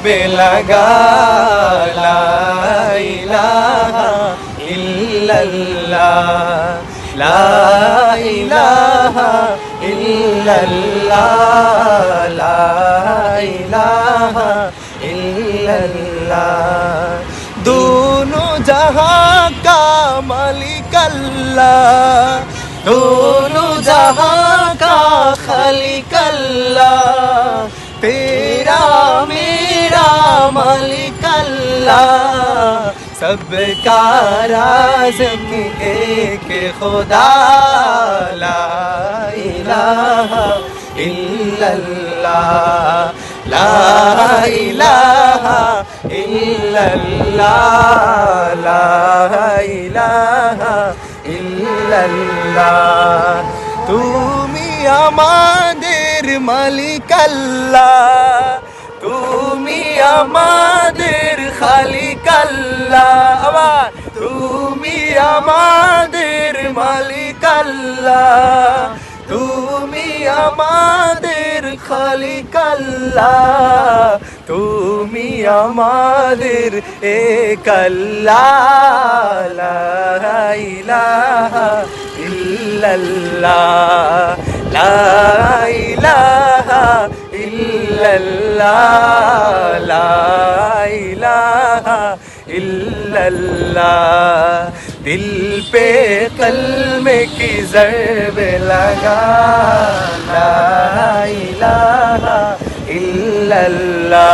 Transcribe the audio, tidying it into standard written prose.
বেলাগা লা ইলাহা ইল্লাল্লাহ লা ইলাহা ইল্লাল্লাহ লা ইলাহা ইল্লাল্লাহ दोनों जहां का मालिक अल्लाह दोनों जहां का खालिक अल्लाह तेरा मेरा मालिक अल्लाह सबका राज़िक़ एक खुदा ला इलाहा इल्लल्लाह ला इलाहा इल्लल्लाह ला इलाहा इल्लल्लाह তুমি আমাদের মালিক আল্লাহ তুমি আমাদের খালিক আল্লাহ আবার তুমি আমাদের মালিক আল্লাহ তুমি আমাদের খালিক আল্লাহ তুমি আমাদের এক আল্লাহ লা ইলাহা ইল্লাল্লাহ লা ইলাহা ইল্লাল্লাহ লা ইলাহা इल्लल्लाह दिल पे कलमे की ज़रब लगा ला इलाहा इल्लल्लाह